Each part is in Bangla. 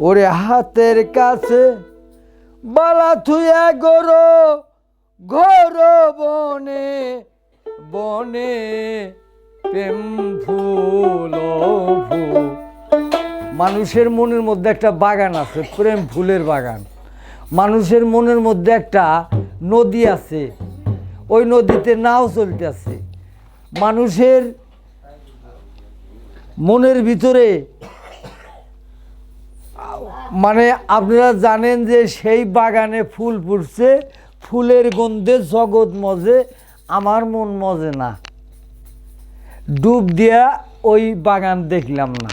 ওরে হাতের কাছে বালা থুয়া গরো ঘর বনে বনে প্রেম ফুল ফুল। মানুষের মনের মধ্যে একটা বাগান আছে, প্রেম ফুলের বাগান। মানুষের মনের মধ্যে একটা নদী আছে, ওই নদীতে নাও চলতেছে। মানুষের মনের ভিতরে মানে আপনারা জানেন যে সেই বাগানে ফুল ফুটছে, ফুলের গন্ধে জগৎ মজে, আমার মন মজে না। ডুব দিয়া ওই বাগান দেখলাম না।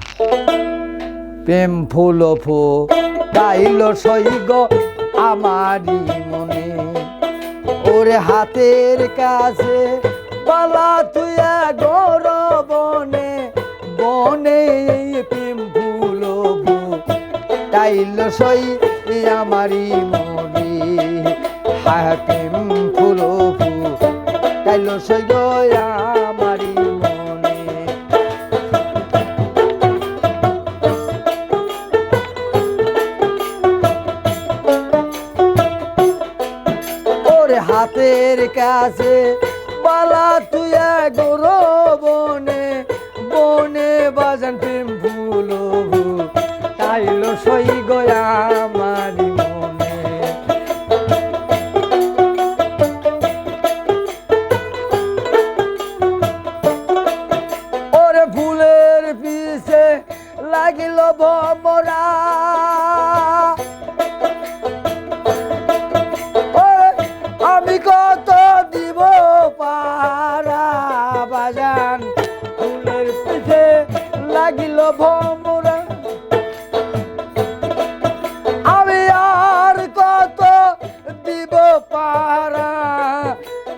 প্রেম ফুল ফুটাইল সইগ আমারি মনে, ওরে হাতের কাছে বালা তুয়া গর বনে বনে প্রেম ফুল ফুটাইল সই আমারি মনে, হায় প্রেম ফুল ফুটাইল সইগ আমারি মনে। হাতের কাছে বালা তুয়া গর বনে বনে বাজান প্রেম ফুল তাইল সই গয়া আমারি মনে। ওরে ফুলের পিছে লাগিল ভমরা, আমি কত দিব পারা বাজান ফুলের পিছে লাগিল ভমরা, আমি আর কত দিব পারা।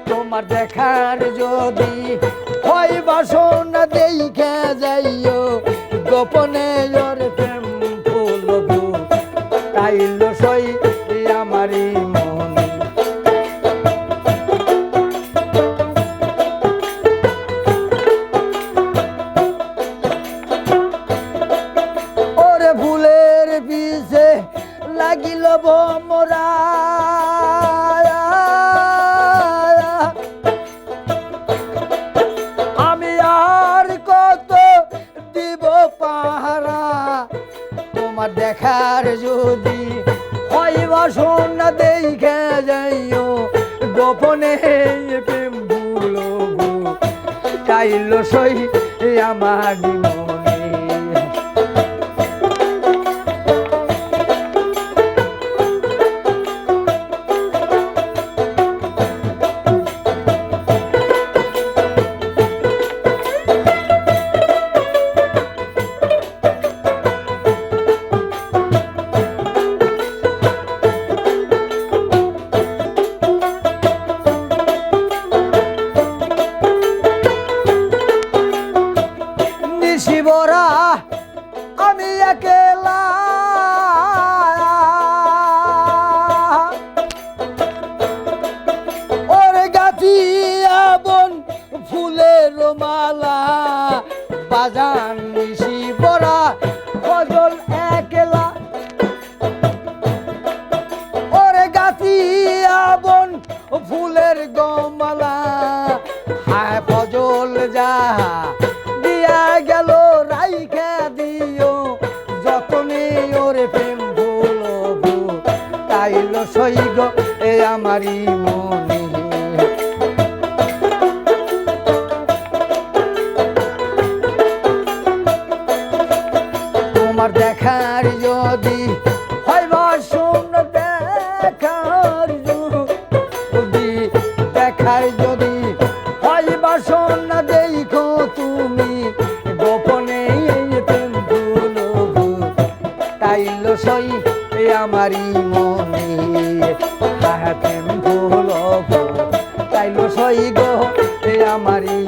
তোমার দেখার যদি হয় বাসনা দেখে যাইও গোপনে ওর প্রেম ফুল তাইল সই আমারি মনে। ফুলের পিছে লাগিল ভমরা, আমি আর কত দিব পাহারা। তোমার দেখার যদি হয় বাসনা দেখে যাইও গোপনে প্রেম ফুল তাইল সই আমার মনে। শিবরা আমি একেলা, ওরে গাথিয়া বন ফুলের মালা বাজান শিবরা ফজল একেলা, ওরে গাথিয়া বন ফুলের গমালা, হায় ফজল যাহা দিয়া গেল রাইখা দিও যতনে ওরে প্রেম ফুল তাইল সই গো আমারি মনে। তোমার দেখার যদি হয় বাসন দেখার যদি দেখার যদি হয় বাসন দেখো তুমি গোপনে প্রেম ফুল তাইল সই আমারি মনে, প্রেম ফুল তাইল সই গো আমারি